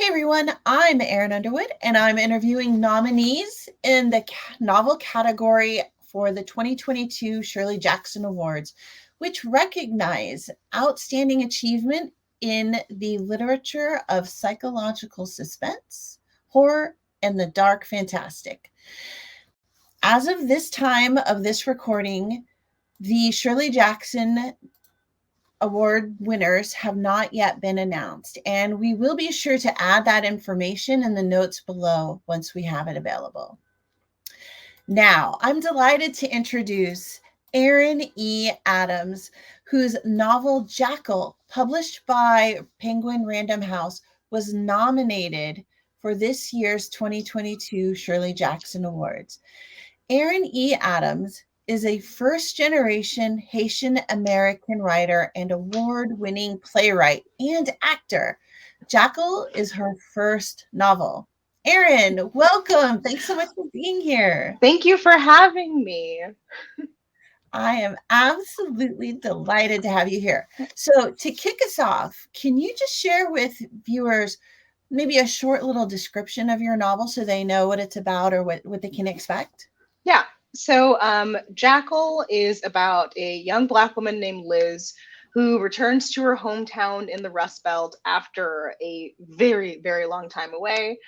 Hey everyone, I'm Erin Underwood, and I'm interviewing nominees in the novel category for the 2022 Shirley Jackson Awards, which recognize outstanding achievement in the literature of psychological suspense, horror, and the dark fantastic. As of this time of this recording, the Shirley Jackson Award winners have not yet been announced, and we will be sure to add that information in the notes below once we have it available. Now, I'm delighted to introduce Erin E. Adams, whose novel Jackal, published by Penguin Random House, was nominated for this year's 2022 Shirley Jackson Awards. Erin E. Adams is a first-generation Haitian American writer and award-winning playwright and actor. Jackal is her first novel. Erin, welcome. Thanks so much for being here. Thank you for having me. I am absolutely delighted to have you here. So to kick us off, can you just share with viewers maybe a short little description of your novel so they know what it's about or what they can expect? Yeah. So Jackal is about a young Black woman named Liz who returns to her hometown in the Rust Belt after a very, very long time away.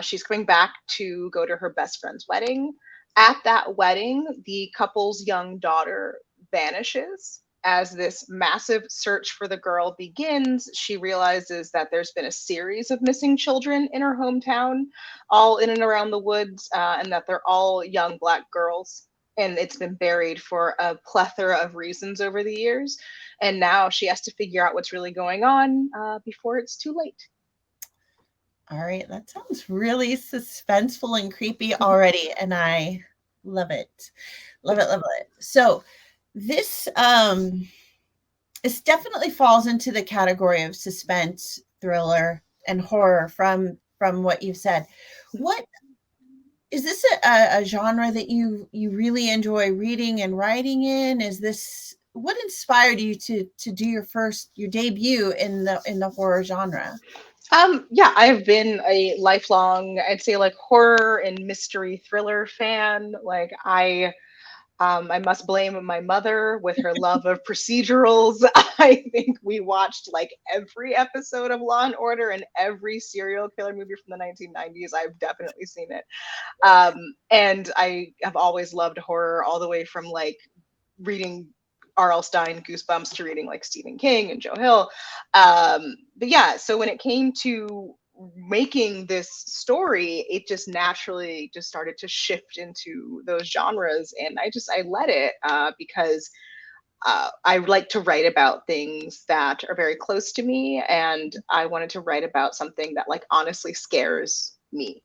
She's coming back to go to her best friend's wedding. At that wedding, the couple's young daughter vanishes. As this massive search for the girl begins, she realizes that there's been a series of missing children in her hometown, all in and around the woods, and that they're all young Black girls. And it's been buried for a plethora of reasons over the years. And now she has to figure out what's really going on before it's too late. All right, that sounds really suspenseful and creepy already, and I love it. Love it, love it. So this definitely falls into the category of suspense, thriller, and horror from what you've said. What is this a genre that you really enjoy reading and writing in? Is this what inspired you to do your debut in the horror genre? Yeah, I've been a lifelong, I'd say, like horror and mystery thriller fan. I must blame my mother with her love of procedurals. I think we watched like every episode of Law and Order and every serial killer movie from the 1990s. I've definitely seen it. And I have always loved horror, all the way from like reading R.L. Stein Goosebumps to reading like Stephen King and Joe Hill. But yeah, so when it came to making this story, it just naturally just started to shift into those genres, and I let it because I like to write about things that are very close to me, and I wanted to write about something that like honestly scares me.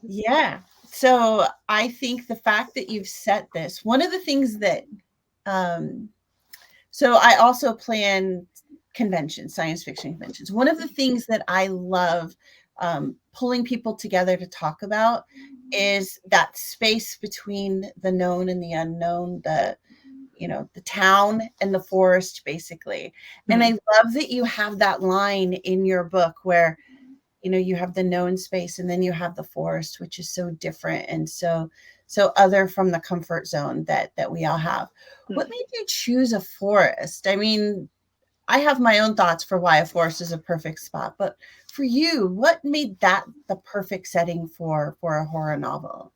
Yeah. So I think the fact that you've set this, one of the things that, so I also plan conventions, science fiction conventions. One of the things that I love pulling people together to talk about is that space between the known and the unknown, the town and the forest, basically. And I love that you have that line in your book where you have the known space and then you have the forest, which is so different and so other from the comfort zone that we all have. What made you choose a forest? I mean, I have my own thoughts for why a forest is a perfect spot, but for you, what made that the perfect setting for a horror novel?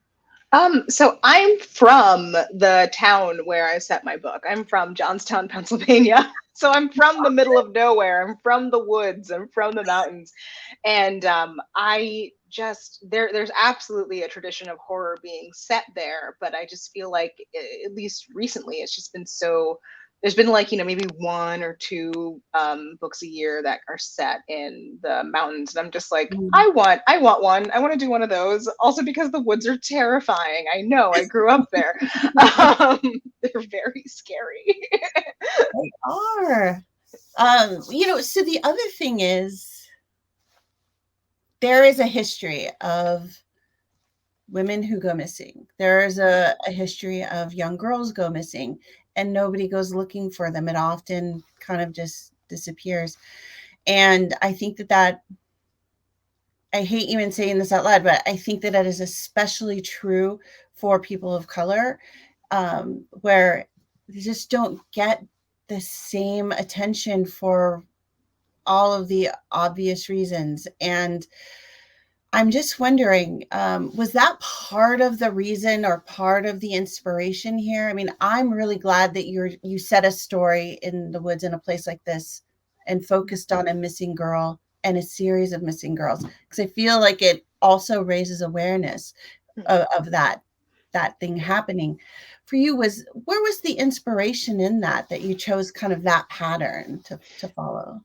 So I'm from the town where I set my book. I'm from Johnstown, Pennsylvania. So I'm from the middle of nowhere. I'm from the woods. I'm from the mountains. And I just there's absolutely a tradition of horror being set there, but I just feel like at least recently it's just been so there's been like maybe one or two books a year that are set in the mountains, and I'm just like I want one. I want to do one of those, also because the woods are terrifying. I know, I grew up there. They're very scary. They are. So the other thing is there is a history of women who go missing. There is a history of young girls go missing and nobody goes looking for them. It often kind of just disappears. And I think that I hate even saying this out loud, but I think that is especially true for people of color, where they just don't get the same attention for all of the obvious reasons. And I'm just wondering, was that part of the reason or part of the inspiration here? I mean, I'm really glad that you set a story in the woods in a place like this and focused on a missing girl and a series of missing girls, because I feel like it also raises awareness of that thing happening. For you, where was the inspiration in that you chose kind of that pattern to follow?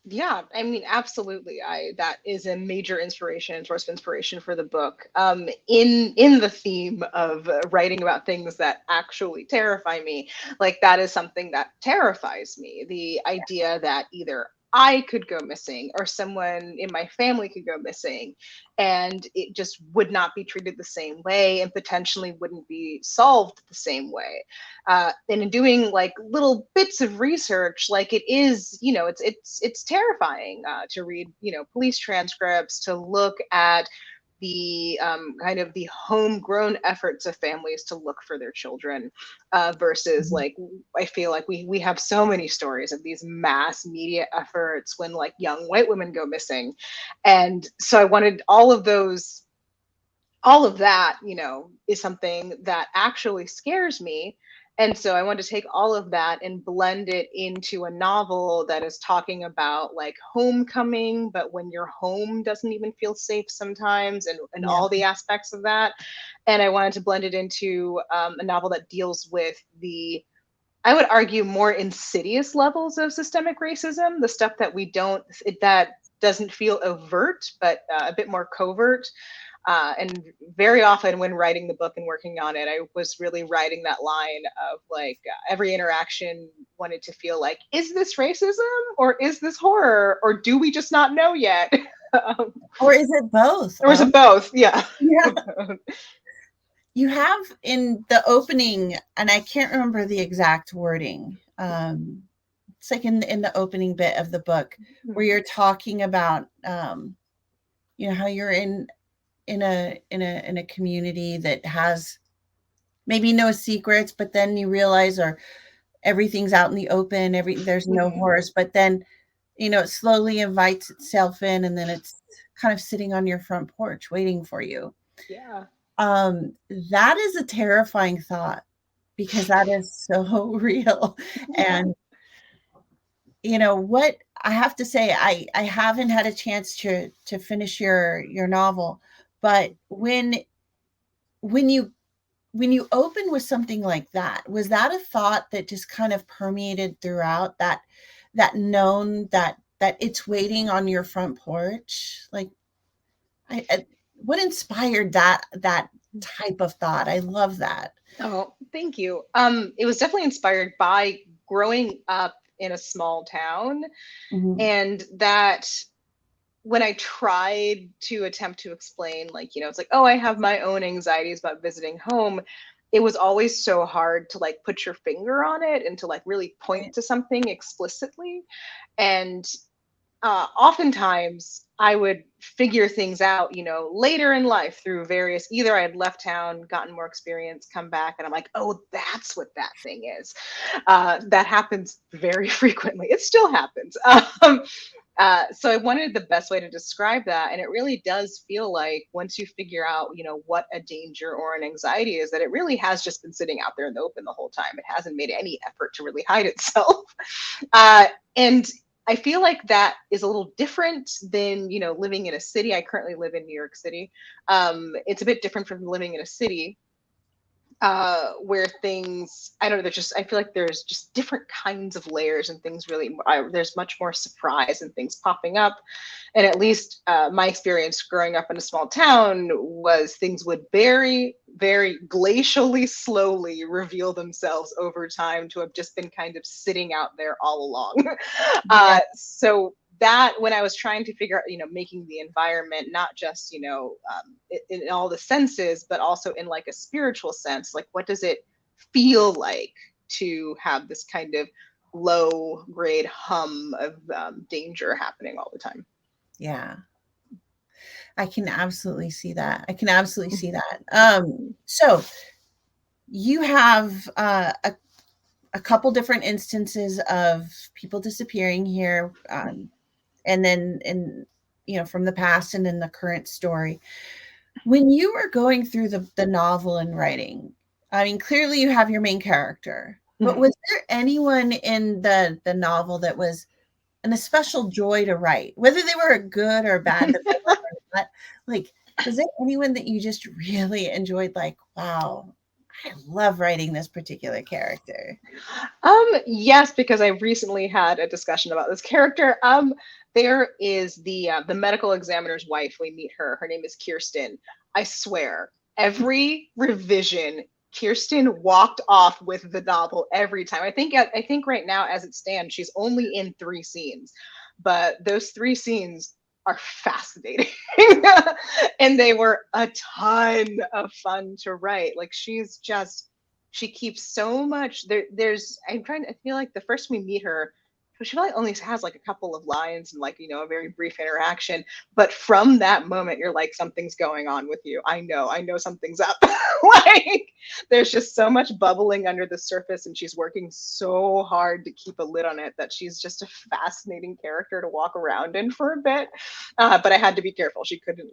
Yeah, I mean, absolutely. That is a major inspiration and source of inspiration for the book. In the theme of writing about things that actually terrify me, like that is something that terrifies me. The idea that either I could go missing or someone in my family could go missing, and it just would not be treated the same way and potentially wouldn't be solved the same way. And in doing like little bits of research, like it is, it's terrifying to read, police transcripts, to look at the kind of the homegrown efforts of families to look for their children, versus like I feel like we have so many stories of these mass media efforts when like young white women go missing, and so I wanted all of that, is something that actually scares me. And so I wanted to take all of that and blend it into a novel that is talking about like homecoming, but when your home doesn't even feel safe sometimes, and Yeah. all the aspects of that. And I wanted to blend it into a novel that deals with I would argue, more insidious levels of systemic racism, the stuff that that doesn't feel overt, but a bit more covert. And very often when writing the book and working on it, I was really writing that line of like every interaction wanted to feel like, is this racism or is this horror, or do we just not know yet? Or is it both? Or is it both? Yeah. Yeah. You have in the opening, and I can't remember the exact wording. It's like in the opening bit of the book where you're talking about, how you're in a community that has maybe no secrets, but then you realize, or everything's out in the open, there's no horrors, but then it slowly invites itself in, and then it's kind of sitting on your front porch waiting for you. Yeah. That is a terrifying thought, because that is so real. And what I have to say, I haven't had a chance to finish your novel, but when you when you open with something like that, was that a thought that just kind of permeated throughout, that known that it's waiting on your front porch? Like, what inspired that type of thought? I love that. Oh, thank you. It was definitely inspired by growing up in a small town, Mhm. and that when I tried to attempt to explain, like, it's like, oh, I have my own anxieties about visiting home. It was always so hard to like put your finger on it and to like really point Right. to something explicitly. And oftentimes I would figure things out, later in life through various, either I had left town, gotten more experience, come back, and I'm like, oh, that's what that thing is. That happens very frequently. It still happens. So I wanted the best way to describe that. And it really does feel like once you figure out, what a danger or an anxiety is, that it really has just been sitting out there in the open the whole time. It hasn't made any effort to really hide itself. And I feel like that is a little different than, living in a city. I currently live in New York City. It's a bit different from living in a city, where things, I don't know, I feel like there's just different kinds of layers, and things really, there's much more surprise and things popping up. And at least my experience growing up in a small town was things would very, very glacially slowly reveal themselves over time to have just been kind of sitting out there all along. Yeah. So that, when I was trying to figure out, making the environment not just, in all the senses, but also in like a spiritual sense, like what does it feel like to have this kind of low grade hum of danger happening all the time. Yeah. I can absolutely see that. I can absolutely see that. So you have a couple different instances of people disappearing here, and then from the past and in the current story. When you were going through the novel and writing, I mean, clearly you have your main character, but was there anyone in the novel that was an especial joy to write, whether they were a good or bad villain or not? Like, was there anyone that you just really enjoyed? Like, wow, I love writing this particular character. Yes, because I recently had a discussion about this character. There is the medical examiner's wife. We meet her. Her name is Kirsten. I swear, every revision, Kirsten walked off with the novel every time. I think right now, as it stands, she's only in 3 scenes, but those 3 scenes are fascinating, and they were a ton of fun to write. Like she keeps so much there's I feel like the first we meet her, she probably only has like a couple of lines and like a very brief interaction, but from that moment you're like, something's going on with you. I know something's up. Like there's just so much bubbling under the surface, and she's working so hard to keep a lid on it that she's just a fascinating character to walk around in for a bit. But I had to be careful. She couldn't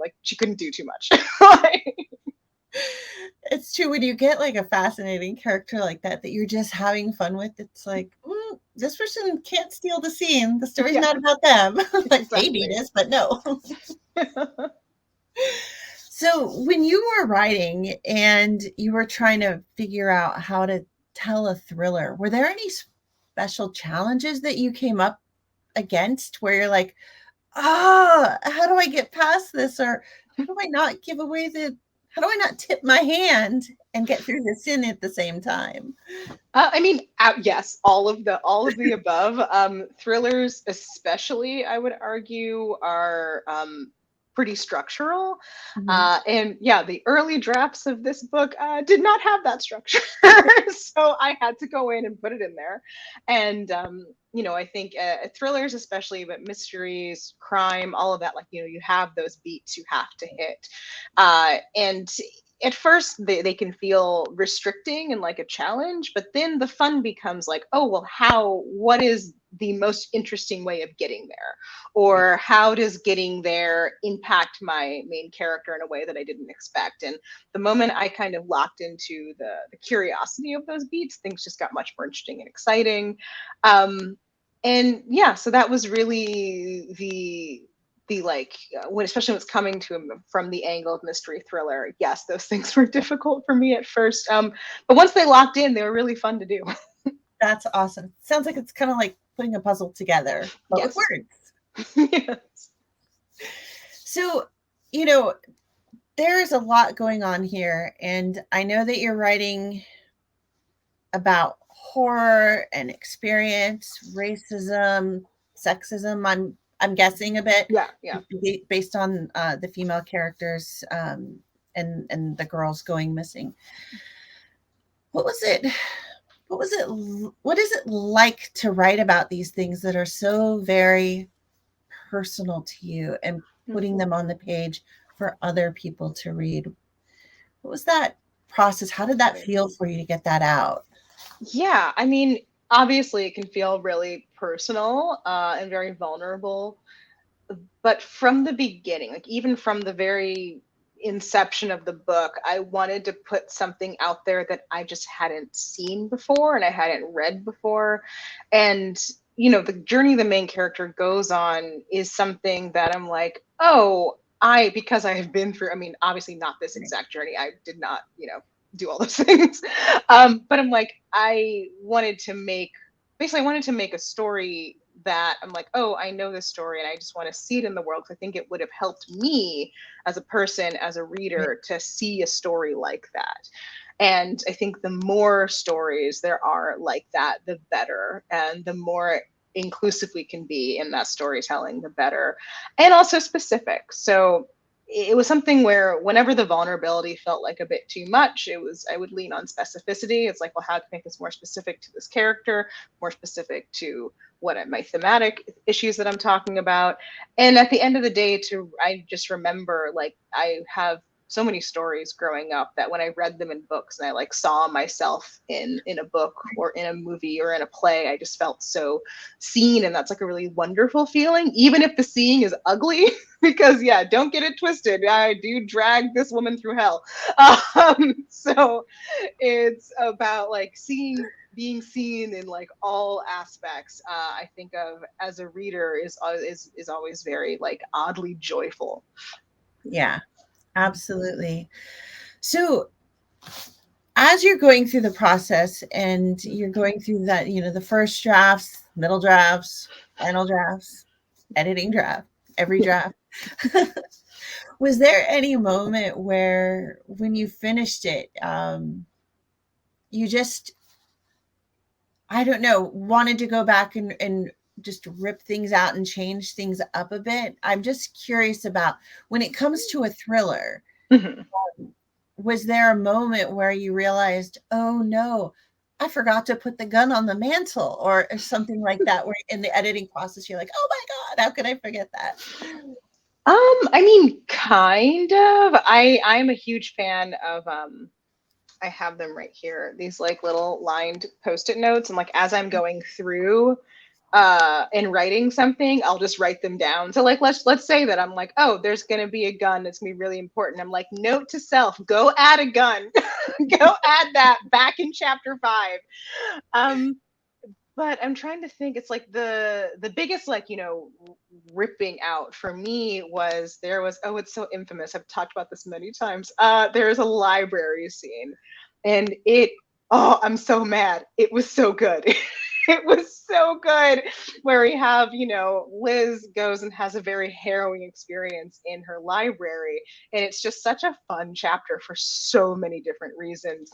do too much. Like, It's true when you get like a fascinating character like that you're just having fun with. It's like, this person can't steal the scene. The story's yeah, not about them. Like exactly. maybe it is, but no. So when you were writing and you were trying to figure out how to tell a thriller, were there any special challenges that you came up against where you're like, how do I get past this? Or how do I not give away how do I not tip my hand and get through the sin at the same time? Yes, all of the above. Thrillers, especially, I would argue, are pretty structural. Mhm. And yeah, the early drafts of this book did not have that structure, so I had to go in and put it in there. And I think thrillers, especially, but mysteries, crime, all of that, like you have those beats you have to hit, and at first they can feel restricting and like a challenge, but then the fun becomes like, oh well, what is the most interesting way of getting there, or how does getting there impact my main character in a way that I didn't expect? And the moment I kind of locked into the curiosity of those beats, things just got much more interesting and exciting. And yeah, so that was really the like when, especially when it's coming to him from the angle of mystery thriller. Yes, those things were difficult for me at first, but once they locked in, they were really fun to do. That's awesome. Sounds like it's kind of like putting a puzzle together, but with Yes. words. Yes. So, you know, there is a lot going on here, and I know that you're writing about horror and experience, racism, sexism. I'm guessing a bit Yeah, yeah. based on the female characters, and the girls going missing. What was it? What was it? What is it like to write about these things that are so very personal to you and putting them on the page for other people to read? What was that process? How did that feel for you to get that out? Yeah, I mean, obviously it can feel really personal and very vulnerable, but from the beginning, like even from the very inception of the book, I wanted to put something out there that I just hadn't seen before and I hadn't read before. And the journey the main character goes on is something that I'm like, oh, because I have been through, I mean, obviously not this exact journey. I did not, do all those things. But I'm like, I wanted to make a story that I'm like, oh, I know this story and I just want to see it in the world, because I think it would have helped me as a person, as a reader, to see a story like that. And I think the more stories there are like that, the better. And the more inclusive we can be in that storytelling, the better. And also specific. So it was something where whenever the vulnerability felt like a bit too much, I would lean on specificity. It's like, well, how can I make this more specific to this character, more specific to my thematic issues that I'm talking about. And at the end of the day, I just remember, like, I have so many stories growing up that when I read them in books and I like saw myself in a book or in a movie or in a play, I just felt so seen. And that's like a really wonderful feeling, even if the seeing is ugly. Because yeah, don't get it twisted, I do drag this woman through hell. So it's about like being seen in like all aspects. I think of as a reader is always very like oddly joyful. Yeah, absolutely. So as you're going through the process and you're going through that, the first drafts, middle drafts, final drafts, editing draft, every draft, was there any moment where when you finished it, you just, I don't know, wanted to go back and just rip things out and change things up a bit? I'm just curious about when it comes to a thriller. Mm-hmm. Was there a moment where you realized, oh no, I forgot to put the gun on the mantle or something like that, where in the editing process, you're like, oh my God, how could I forget that? I mean, kind of. I'm a huge fan of I have them right here, these like little lined post-it notes, and like as I'm going through and writing something, I'll just write them down. So like let's say that I'm like, oh, there's gonna be a gun that's gonna be really important. I'm like, note to self, go add a gun. Go add that back in chapter 5. But I'm trying to think. It's like the biggest, like, ripping out for me was oh, it's so infamous, I've talked about this many times. There's a library scene, and I'm so mad. It was so good. It was so good, where we have, Liz goes and has a very harrowing experience in her library, and it's just such a fun chapter for so many different reasons.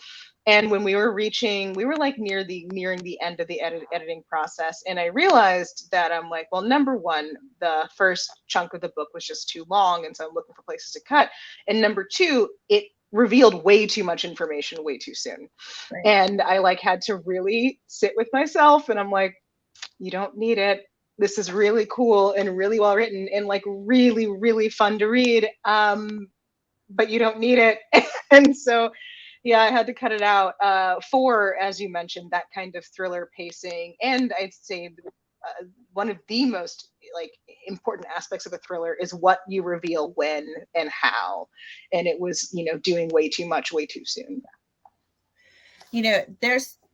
And when we were like nearing the end of the editing process, and I realized that I'm like, well, number one, the first chunk of the book was just too long, and so I'm looking for places to cut. And number two, it revealed way too much information way too soon. Right. And I like had to really sit with myself, and I'm like, you don't need it. This is really cool and really well written and like really, really fun to read. But you don't need it. And so yeah, I had to cut it out for, as you mentioned, that kind of thriller pacing. And I'd say one of the most like important aspects of a thriller is what you reveal when and how. And it was, doing way too much, way too soon.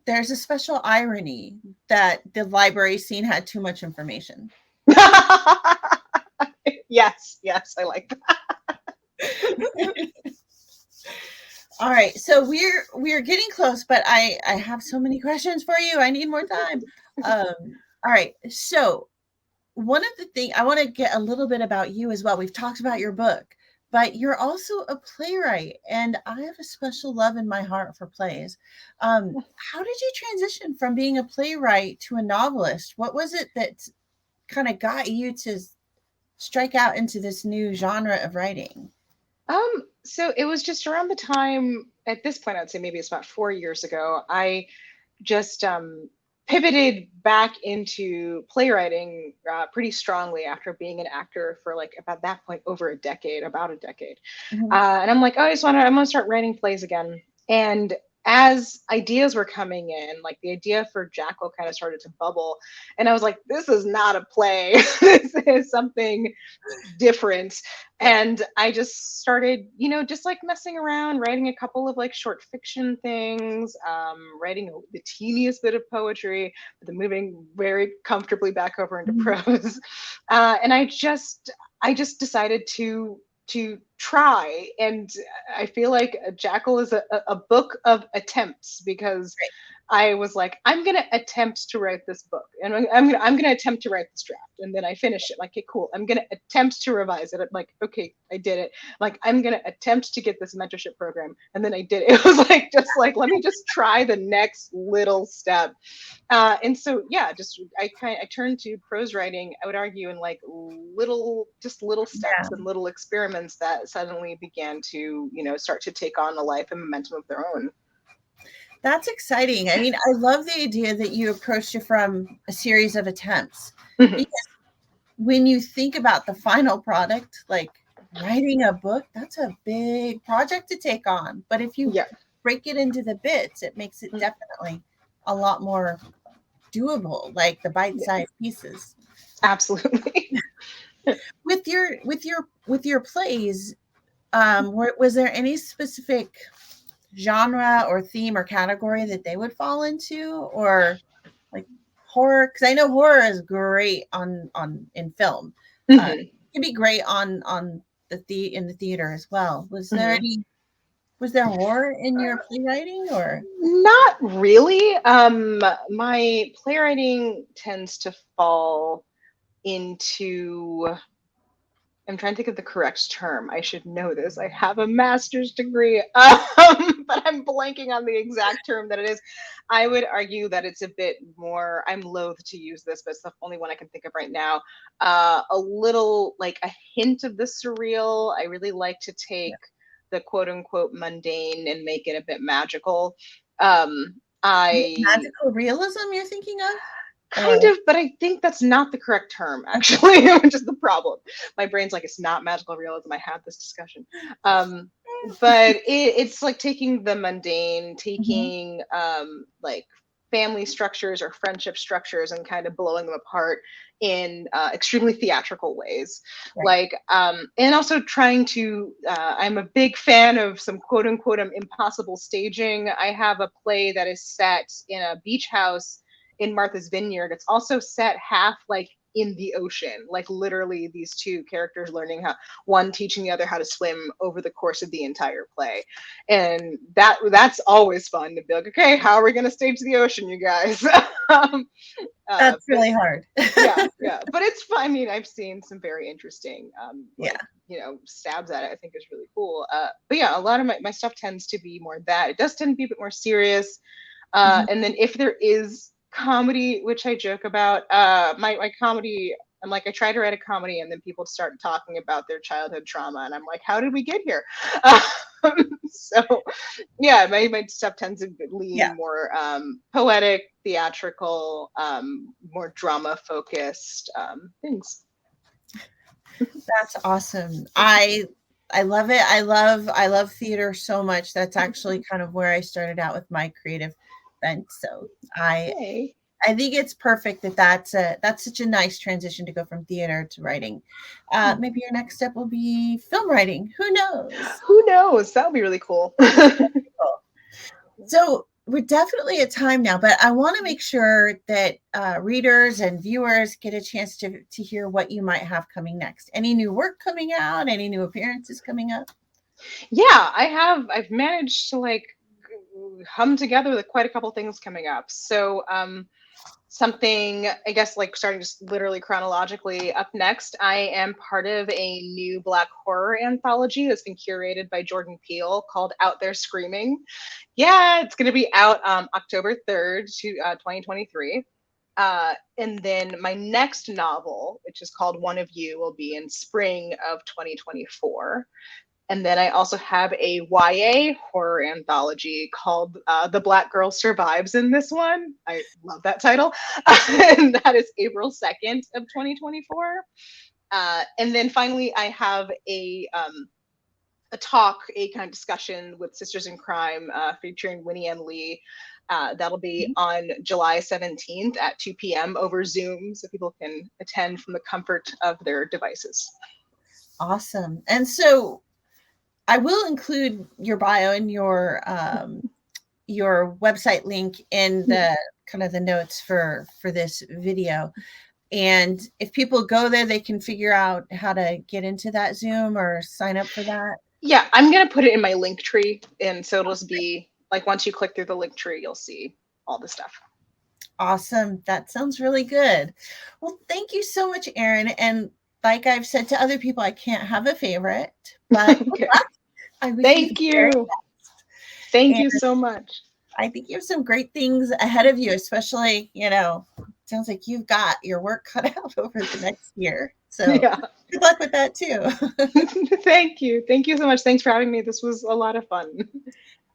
There's a special irony that the library scene had too much information. Yes, I like that. All right, so we're getting close, but I have so many questions for you. I need more time. All right, so one of the things I want to get a little bit about you as well. We've talked about your book, but you're also a playwright, and I have a special love in my heart for plays. How did you transition from being a playwright to a novelist? What was it that kind of got you to strike out into this new genre of writing? So it was just around the time, at this point, I'd say maybe it's about 4 years ago, I just pivoted back into playwriting pretty strongly after being an actor for like about that point over about a decade. Mm-hmm. And I'm like, oh, I'm gonna start writing plays again. And as ideas were coming in, like the idea for Jackal kind of started to bubble, and I was like, this is not a play. This is something different. And I just started, just like messing around, writing a couple of like short fiction things, writing the teeniest bit of poetry, but then moving very comfortably back over into prose. And I just decided to try. And I feel like Jackal is a book of attempts, because I was like, I'm gonna attempt to write this book, and I'm gonna attempt to write this draft, and then I finish it. Like, okay, cool. I'm gonna attempt to revise it. I'm like, okay, I did it. Like, I'm gonna attempt to get this mentorship program, and then I did it. It was like, just like, let me just try the next little step. And so yeah, just I turned to prose writing. I would argue in like little steps and little experiments that suddenly began to start to take on a life and momentum of their own. That's exciting. I mean, I love the idea that you approached it from a series of attempts. Mm-hmm. Because when you think about the final product, like writing a book, that's a big project to take on. But if you break it into the bits, it makes it definitely a lot more doable, like the bite-sized pieces. Absolutely. With your plays, was there any specific genre or theme or category that they would fall into, or like horror? Because I know horror is great on in film. It can be great on in the theater as well. Was there horror in your playwriting, or not really? My playwriting tends to fall into, I'm trying to think of the correct term. I should know this. I have a master's degree, but I'm blanking on the exact term that it is. I would argue that it's a bit more, I'm loath to use this, but it's the only one I can think of right now. A little, like a hint of the surreal. I really like to take the quote unquote mundane and make it a bit magical. magical realism you're thinking of? Kind of, but I think that's not the correct term, actually, which is the problem. My brain's like, it's not magical realism. I had this discussion. But it's like taking the mundane, taking like family structures or friendship structures and kind of blowing them apart in extremely theatrical ways. Like, and also trying to, I'm a big fan of some quote unquote impossible staging. I have a play that is set in a beach house in Martha's Vineyard. It's also set half like in the ocean, like literally these two characters learning how, one teaching the other how to swim over the course of the entire play. And that's always fun to be like, okay, how are we going to stage the ocean, you guys? That's really hard. yeah. But it's fun. I mean, I've seen some very interesting, stabs at it. I think is really cool. But yeah, a lot of my stuff tends to be more that. It does tend to be a bit more serious. And then if there is comedy, which I joke about, my comedy, I'm like, I try to write a comedy and then people start talking about their childhood trauma and I'm like, how did we get here? So yeah, my stuff tends to lean more poetic, theatrical, more drama focused things. That's awesome. I love it. I love theater so much. That's actually kind of where I started out with my creative bent. So I think it's perfect that's such a nice transition to go from theater to writing. Maybe your next step will be film writing. Who knows? Who knows? That would be really cool. So we're definitely at time now, but I want to make sure that readers and viewers get a chance to hear what you might have coming next. Any new work coming out? Any new appearances coming up? Yeah, I've managed to like hum together with quite a couple things coming up. So something, I guess, like starting just literally chronologically, up next, I am part of a new Black horror anthology that's been curated by Jordan Peele called Out There Screaming. Yeah, it's going to be out October 3rd, 2023. And then my next novel, which is called One of You, will be in spring of 2024. And then I also have a YA horror anthology called The Black Girl Survives in this one. I love that title. And that is April 2nd of 2024. And then finally, I have a talk, a kind of discussion with Sisters in Crime featuring Winnie and Lee. That'll be on July 17th at 2 p.m. over Zoom, so people can attend from the comfort of their devices. Awesome. And so I will include your bio and your website link in the kind of the notes for this video. And if people go there, they can figure out how to get into that Zoom or sign up for that. Yeah, I'm going to put it in my link tree. And so it'll just be like, once you click through the link tree, you'll see all the stuff. Awesome. That sounds really good. Well, thank you so much, Erin. And like I've said to other people, I can't have a favorite, but Okay. I wish Thank you the very you. best. Thank And you so much. I think you have some great things ahead of you, especially, sounds like you've got your work cut out over the next year. So Yeah. good luck with that too. Thank you. Thank you so much. Thanks for having me. This was a lot of fun.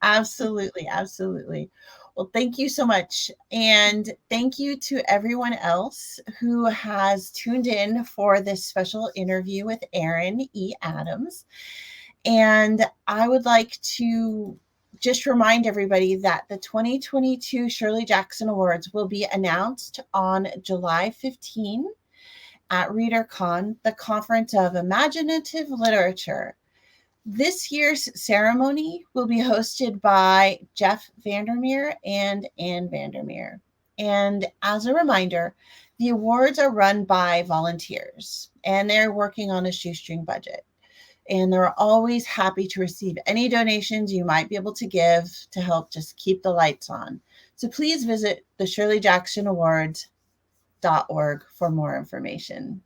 Absolutely. Absolutely. Well, thank you so much. And thank you to everyone else who has tuned in for this special interview with Erin E. Adams. And I would like to just remind everybody that the 2022 Shirley Jackson Awards will be announced on July 15 at Readercon, the Conference of Imaginative Literature. This year's ceremony will be hosted by Jeff VanderMeer and Ann VanderMeer. And as a reminder, the awards are run by volunteers and they're working on a shoestring budget. And they're always happy to receive any donations you might be able to give to help just keep the lights on. So please visit the shirleyjacksonawards.org for more information.